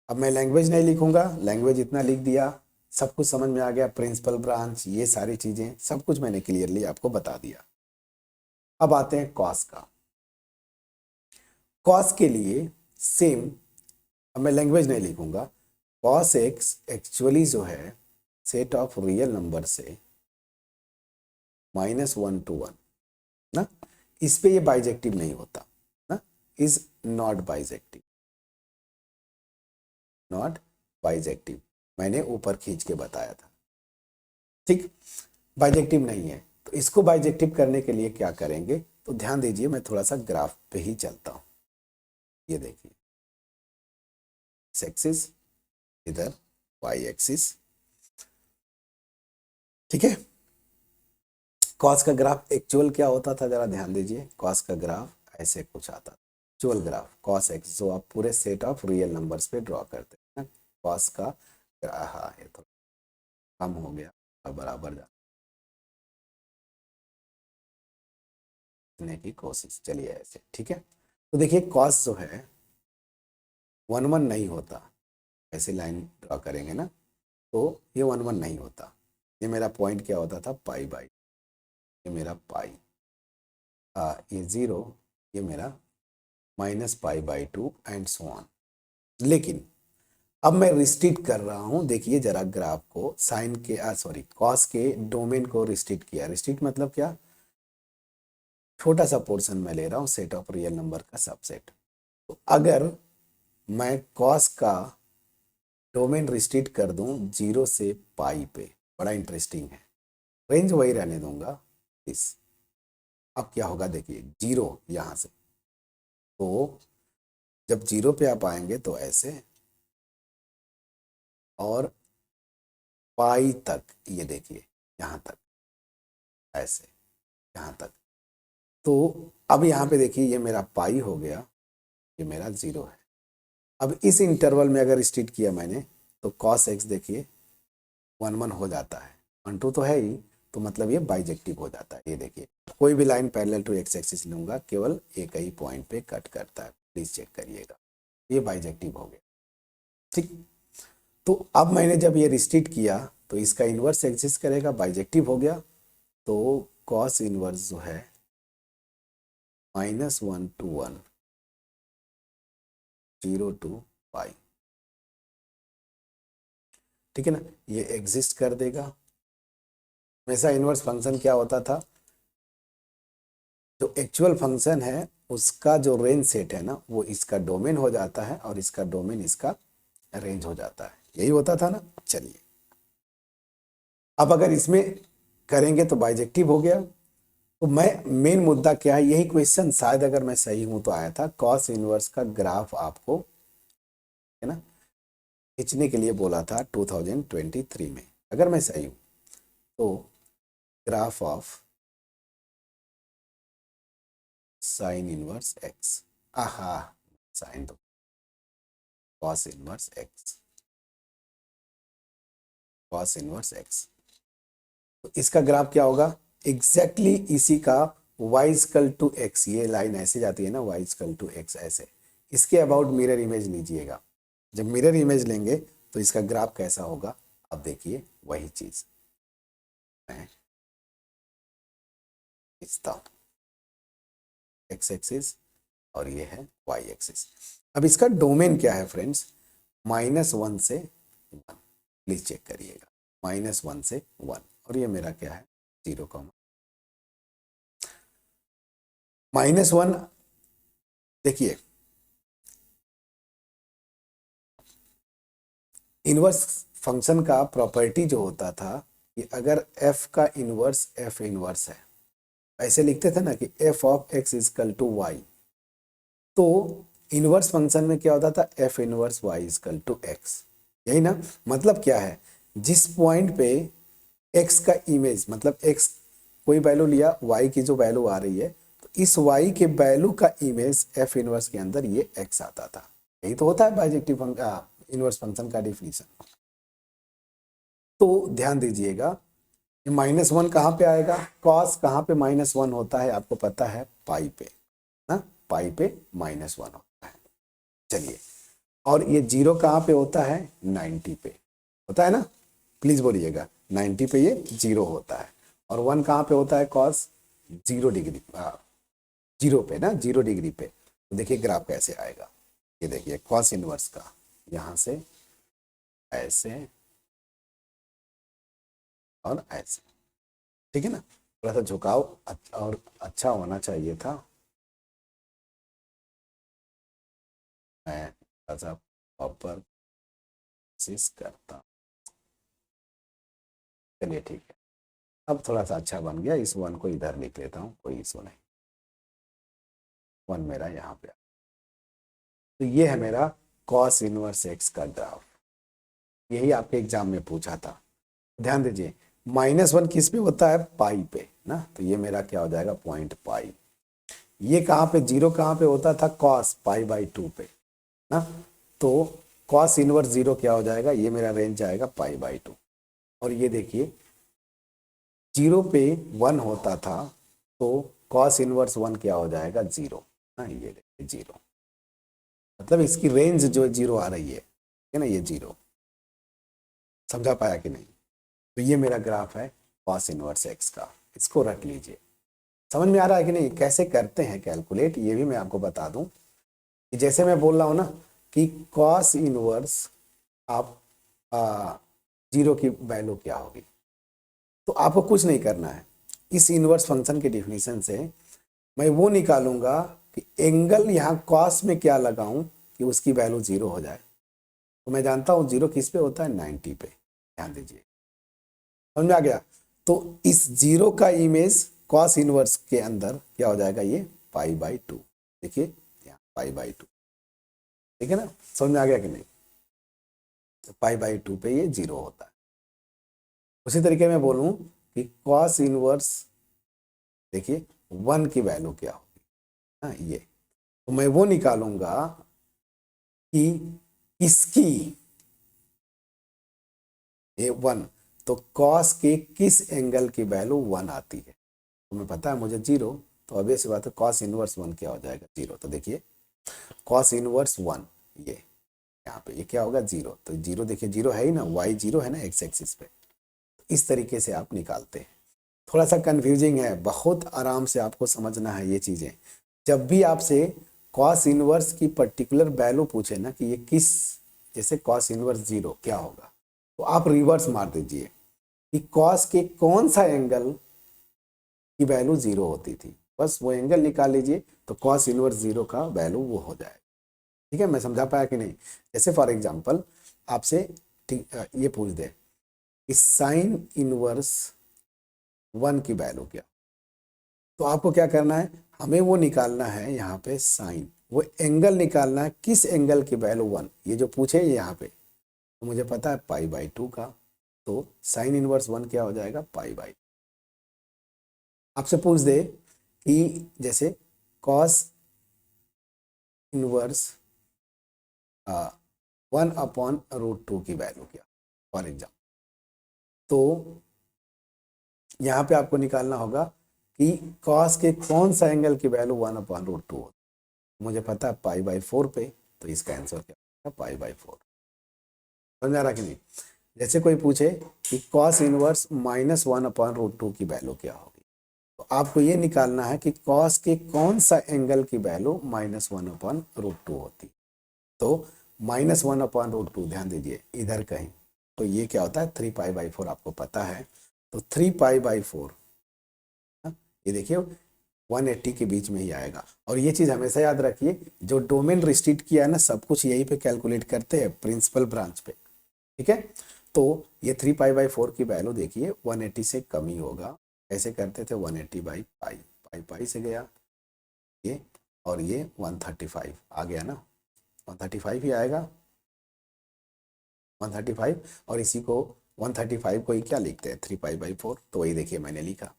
अब मैं लैंग्वेज नहीं लिखूंगा, लैंग्वेज इतना लिख दिया, सब कुछ समझ में आ गया, प्रिंसिपल ब्रांच, ये सारी चीजें सब कुछ मैंने क्लियरली आपको बता दिया। अब आते हैं कॉस का। कॉस के लिए सेम, अब मैं लैंग्वेज नहीं लिखूंगा, कॉस एक्स एक्चुअली जो है सेट ऑफ रियल नंबर से -1 to 1 ना, इस पे ये बाइजेक्टिव नहीं होता ना, is not bijective, not bijective, मैंने ऊपर खींच के बताया था, ठीक, बाइजेक्टिव नहीं है। तो इसको बाइजेक्टिव करने के लिए क्या करेंगे, तो ध्यान दीजिए, मैं थोड़ा सा ग्राफ पे ही चलता हूं। ये देखिए, एक्सिस, इधर वाई एक्सिस, ठीक है। कॉस का ग्राफ एक्चुअल क्या होता था, जरा ध्यान दीजिए, कॉस का ग्राफ ऐसे कुछ आता था, एक्चुअल ग्राफ कॉस एक्स, जो आप पूरे सेट ऑफ रियल नंबर्स पे ड्रॉ करते हैं ना, कॉस का, हाँ ये तो कम हो गया, अब बराबर जाने की कोशिश, चलिए ऐसे, ठीक है। तो देखिए कॉस जो है 1 1 नहीं होता, ऐसे लाइन ड्रॉ करेंगे ना, तो ये 1 1 नहीं होता, ये मेरा पॉइंट क्या होता था, पाई बाई, ये मेरा पाई, ये 0, ये मेरा -π/2 एंड सो ऑन। लेकिन अब मैं रिस्ट्रिक्ट कर रहा हूं, देखिए जरा ग्राफ को, साइन के सॉरी कॉस के डोमेन को रिस्ट्रिक्ट किया, रिस्ट्रिक्ट मतलब क्या, छोटा सा पोर्शन में ले रहा हूं सेट ऑफ रियल नंबर का सबसेट। तो अगर मैं कॉस का डोमेन रिस्ट्रिक्ट कर दूं 0 से पाई पे, बड़ा इंटरेस्टिंग है, रेंज वही रहने दूंगा इस, अब क्या होगा देखिए, 0 यहां से, तो जब 0 पे आप आएंगे तो ऐसे, और पाई तक, ये देखिए यहां तक, ऐसे यहां तक, तो अब यहाँ पे देखिए ये मेरा पाई हो गया, ये मेरा 0 है। अब इस इंटरवल में अगर स्ट्रिक्ट किया मैंने, तो कॉस एक्स देखिए 1 1 हो जाता है, 1 2 तो है ही, तो मतलब ये बाइजेक्टिव हो जाता है। ये देखिए कोई भी line parallel to X axis लूंगा, केवल एक ही पॉइंट पे कट करता है, प्लीज चेक करिएगा, ये बाइजेक्टिव हो गया, ठीक। तो अब मैंने जब ये रिस्ट्रिक्ट किया, तो इसका इन्वर्स एग्जिस्ट करेगा, बाइजेक्टिव हो गया, तो कॉस इन्वर्स जो है -1 to 1, 0 to पाई, ठीक है ना, ये एग्जिस्ट कर देगा। हमेशा इनवर्स फंक्शन क्या होता था, जो एक्चुअल फंक्शन है उसका जो रेंज सेट है ना, वो इसका डोमेन हो जाता है, और इसका डोमेन इसका रेंज हो जाता है, यही होता था ना। चलिए अब अगर इसमें करेंगे तो बाइजेक्टिव हो गया। तो मैं मेन मुद्दा क्या है, यही क्वेश्चन शायद अगर मैं सही हूं तो आया था, कॉस इनवर्स का ग्राफ आपको, है ना, खींचने के लिए बोला था 2023 में, अगर मैं सही हूं तो graph of sine inverse x, आहा साइन तो cos inverse x, cos inverse x, तो इसका ग्राफ क्या होगा, एग्जैक्टली इसी का y इक्वल टू एक्स, ये लाइन ऐसे जाती है ना, y इक्वल टू एक्स ऐसे, इसके अबाउट मिरर इमेज लीजिएगा, जब मिरर इमेज लेंगे तो इसका ग्राफ कैसा होगा, अब देखिए वही चीज मैं खींचता हूं, एक्स एक्सिस और ये है y एक्सिस। अब इसका डोमेन क्या है फ्रेंड्स, -1 से 1, प्लीज चेक करिएगा, -1 से 1, और ये मेरा क्या है 0, -1। देखिए इनवर्स फंक्शन का प्रॉपर्टी जो होता था कि अगर f का इनवर्स f इनवर्स है, ऐसे लिखते थे ना कि f of x equal to Y, तो इनवर्स फंक्शन में क्या होता था, f inverse y equal to X, यही ना, मतलब क्या है, जिस पॉइंट पे x का इमेज, मतलब x कोई वैल्यू लिया, y की जो वैल्यू आ रही है, तो इस y के वैल्यू का इमेज f इनवर्स के अंदर ये x आता था, यही तो होता है बाइजेक्टिव इनवर्स फंक्शन का डिफिनीशन। तो ध्यान दीजिएगा, ये -1 कहाँ पे आएगा, कॉस कहाँ पे -1 होता है आपको पता है, पाई पे ना, पाई पे -1 होता है। चलिए, और ये 0 कहाँ पे होता है, 90 पे होता है ना, प्लीज बोलिएगा, 90 पे ये 0 होता है, और 1 कहाँ पे होता है, कॉस 0 डिग्री, 0 पे ना, 0 डिग्री पे। तो देखिए ग्राफ कैसे आएगा, ये देखिए कॉस इनवर्स का, यहाँ से ऐसे और ऐसे, ठीक है ना। थोड़ा सा झुकाव और अच्छा होना चाहिए था, मैं थोड़ा सा प्रॉपर कोशिश करता। चलिए ठीक है, अब थोड़ा सा अच्छा बन गया। इस 1 को इधर लिख लेता हूँ, कोई इशू नहीं। 1 मेरा यहाँ पे, तो ये है मेरा कॉस इनवर्स एक्स का ग्राफ। यही आपके एग्जाम में पूछा था, ध्यान दीजिए। -1 किस पे होता है, पाई पे ना, तो ये मेरा क्या हो जाएगा, पॉइंट पाई। ये कहाँ पे, 0 कहाँ पे होता था, कॉस पाई/2 पे ना, तो कॉस इनवर्स 0 क्या हो जाएगा, ये मेरा रेंज जाएगा पाई/2। और ये देखिए 0 पे 1 होता था, तो कॉस इनवर्स 1 क्या हो जाएगा, 0 ना, ये देखिए 0, मतलब इसकी रेंज जो 0 आ रही है ना, ये 0। समझा पाया कि नहीं। तो ये मेरा ग्राफ है कॉस इनवर्स एक्स का, इसको रख लीजिए। समझ में आ रहा है कि नहीं, कैसे करते हैं कैलकुलेट, ये भी मैं आपको बता दूं कि जैसे मैं बोल रहा हूं ना कि कॉस इनवर्स आप 0 की वैल्यू क्या होगी, तो आपको कुछ नहीं करना है। इस इनवर्स फंक्शन के डिफिनीशन से मैं वो निकालूंगा कि एंगल यहाँ कॉस में क्या लगाऊं कि उसकी वैल्यू 0 हो जाए। तो मैं जानता हूँ 0 किस पे होता है, 90 पे। ध्यान दीजिए, समझ में आ गया। तो इस 0 का इमेज कॉस इनवर्स के अंदर क्या हो जाएगा, ये पाई/2। देखिए यहाँ पाई/2, ठीक है ना, समझ में आ गया कि नहीं। तो पाई/2 पे ये 0 होता है। उसी तरीके में बोलूं कि कॉस इनवर्स, देखिए 1 की वैल्यू क्या होगी, हाँ ये, तो मैं वो निकालूंगा कि इसकी, ये 1, तो कॉस के किस एंगल की वैल्यू 1 आती है। तो मैं पता है मुझे 0, तो ऑब्वियस बात है कॉस इनवर्स 1 क्या हो जाएगा, 0। तो देखिए कॉस इनवर्स 1, ये यहाँ पे ये क्या होगा, 0। तो 0 देखिए 0 है ही ना, y 0 है ना एक्स एक्सिस पे। इस तरीके से आप निकालते हैं। थोड़ा सा कंफ्यूजिंग है, बहुत आराम से आपको समझना है ये चीज़ें। जब भी आपसे कॉस इनवर्स की पर्टिकुलर वैल्यू पूछे ना कि ये किस, जैसे कॉस इनवर्स 0 क्या होगा, तो आप रिवर्स मार दीजिए कि कॉस के कौन सा एंगल की वैल्यू 0 होती थी, बस वो एंगल निकाल लीजिए, तो कॉस इनवर्स 0 का वैल्यू वो हो जाएगा। ठीक है, मैं समझा पाया कि नहीं। जैसे फॉर एग्जांपल आपसे ये पूछ दे कि साइन इनवर्स 1 की वैल्यू क्या, तो आपको क्या करना है, हमें वो निकालना है यहाँ पे साइन, वो एंगल निकालना है, किस एंगल की वैल्यू 1, ये जो पूछे यहाँ पे, तो मुझे पता है पाई/2 का, तो साइन इनवर्स 1 क्या हो जाएगा, पाई/2। आपसे पूछ दे कि जैसे कॉस इनवर्स 1/√2 की वैल्यू क्या, फॉर एग्जाम्पल, तो यहाँ पे आपको निकालना होगा कि कॉस के कौन सा एंगल की वैल्यू 1/√2 हो। मुझे पता है पाई/4 पे, तो इसका आंसर क्या होगा, पाई/4। समझ आ रहा कि नहीं। जैसे कोई पूछे कि कॉस इनवर्स -1/√2 की वैल्यू क्या होगी, तो आपको ये निकालना है कि कॉस के कौन सा एंगल की वैल्यू -1/√2 होती। तो -1/√2, ध्यान दीजिए इधर कहीं, तो ये क्या होता है 3π/4, आपको पता है। तो 3π/4, ये देखिए 180 के बीच में ही आएगा। और ये चीज़ हमेशा याद रखिए, जो डोमेन रिस्ट्रिक्ट किया है ना, सब कुछ यहीं पे कैलकुलेट करते हैं, प्रिंसिपल ब्रांच पे। ठीक है, तो ये 3π/4 की वैल्यू देखिए 180 से कम ही होगा। ऐसे करते थे 180/पाई, पाई से गया ये, और ये 135 आ गया ना, 135 ही आएगा, 135। और इसी को 135 को ही क्या लिखते हैं, 3π/4, तो वही देखिए मैंने लिखा।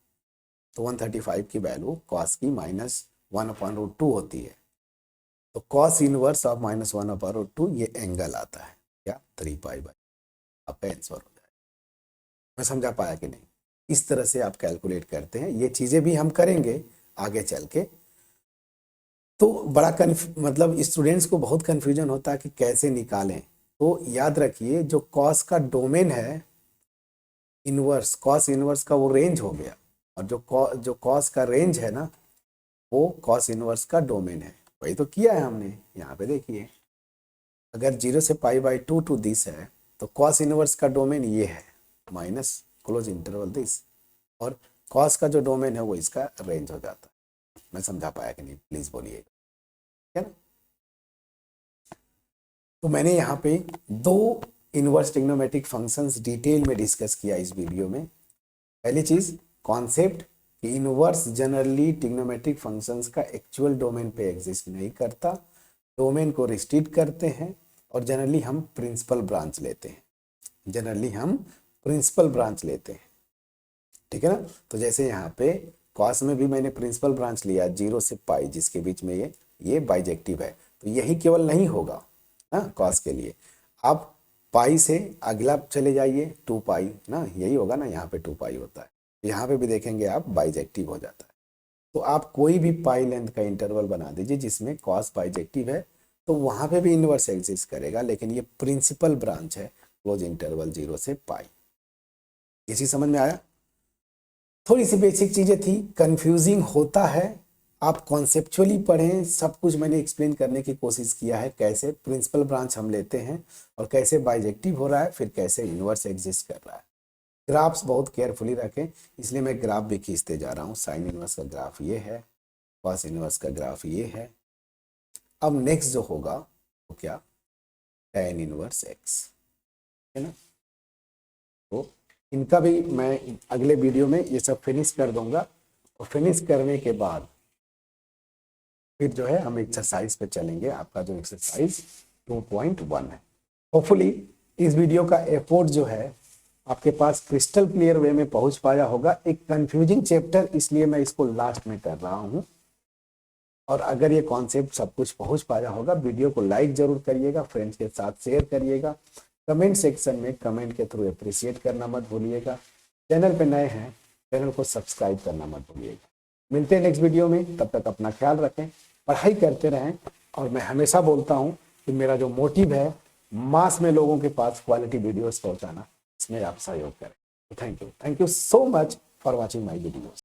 तो 135 की वैल्यू कॉस की -1/√2 होती है। तो कॉस इनवर्स ऑफ -1/√2 ये एंगल आता है क्या, 3π/, आपका आंसर हो जाएगा। मैं समझा पाया कि नहीं। इस तरह से आप कैलकुलेट करते हैं, ये चीज़ें भी हम करेंगे आगे चल के। तो बड़ा मतलब स्टूडेंट्स को बहुत कन्फ्यूजन होता है कि कैसे निकालें। तो याद रखिए जो कॉस का डोमेन है इनवर्स, कॉस इनवर्स का वो रेंज हो गया, और जो कॉस का रेंज है ना वो कॉस इनवर्स का डोमेन है। वही तो किया है हमने यहाँ पे, देखिए अगर 0 से π/2 टू दिस है तो कॉस इनवर्स का डोमेन ये है माइनस क्लोज इंटरवल दिस, और कॉस का जो डोमेन है वो इसका रेंज हो जाता है। मैं समझा पाया कि नहीं, प्लीज बोलिएगा, है ना। तो मैंने यहाँ पे दो इनवर्स ट्रिग्नोमेट्रिक फंक्शंस डिटेल में डिस्कस किया इस वीडियो में। पहली चीज कॉन्सेप्ट कि इनवर्स जनरली ट्रिग्नोमेट्रिक फंक्शंस का एक्चुअल डोमेन पे एग्जिस्ट नहीं करता, डोमेन को रिस्ट्रिक्ट करते हैं, और जनरली हम प्रिंसिपल ब्रांच लेते हैं, जनरली हम प्रिंसिपल ब्रांच लेते हैं, ठीक है ना। तो जैसे यहाँ पे कॉस में भी मैंने प्रिंसिपल ब्रांच लिया 0 से पाई, जिसके बीच में ये बाइजेक्टिव है, तो यही केवल नहीं होगा ना कॉस के लिए। आप पाई से अगला चले जाइए 2 पाई ना, यही होगा ना, यहाँ पे 2 पाई होता है, यहाँ पे भी देखेंगे आप बाइजेक्टिव हो जाता है। तो आप कोई भी पाई लेंथ का इंटरवल बना दीजिए जिसमें कॉस बाइजेक्टिव है, तो वहाँ पे भी इनवर्स एग्जिस्ट करेगा, लेकिन ये प्रिंसिपल ब्रांच है क्लोज इंटरवल 0 से पाई। इसी समझ में आया। थोड़ी सी बेसिक चीजें थी, कंफ्यूजिंग होता है, आप कॉन्सेप्चुअली पढ़ें, सब कुछ मैंने एक्सप्लेन करने की कोशिश किया है, कैसे प्रिंसिपल ब्रांच हम लेते हैं और कैसे बाइजेक्टिव हो रहा है, फिर कैसे इनवर्स एग्जिस्ट कर रहा है। ग्राफ्स बहुत केयरफुली रखें, इसलिए मैं ग्राफ भी खींचते जा रहा हूँ। साइन इनवर्स का ग्राफ ये है, कॉस इनवर्स का ग्राफ ये है। अब नेक्स्ट जो होगा वो क्या, tan इनवर्स x, है ना। तो इनका भी मैं अगले वीडियो में ये सब फिनिश कर दूंगा, और फिनिश करने के बाद फिर जो है हम एक्सरसाइज पे चलेंगे। आपका जो एक्सरसाइज 2.1 है, होपफुली इस वीडियो का एफर्ट जो है आपके पास क्रिस्टल क्लियर वे में पहुंच पाया होगा। एक कंफ्यूजिंग चैप्टर, इसलिए मैं इसको लास्ट में कर रहा हूं, और अगर ये कॉन्सेप्ट सब कुछ पहुंच पाया होगा, वीडियो को लाइक जरूर करिएगा, फ्रेंड्स के साथ शेयर करिएगा, कमेंट सेक्शन में कमेंट के थ्रू अप्रिशिएट करना मत भूलिएगा। चैनल पे नए हैं, चैनल को सब्सक्राइब करना मत भूलिएगा। मिलते हैं नेक्स्ट वीडियो में, तब तक अपना ख्याल रखें, पढ़ाई करते रहें, और मैं हमेशा बोलता हूँ कि मेरा जो मोटिव है मास में लोगों के पास क्वालिटी वीडियोस पहुंचाना, इसमें आप सहयोग करें। Thank you so much for watching my videos.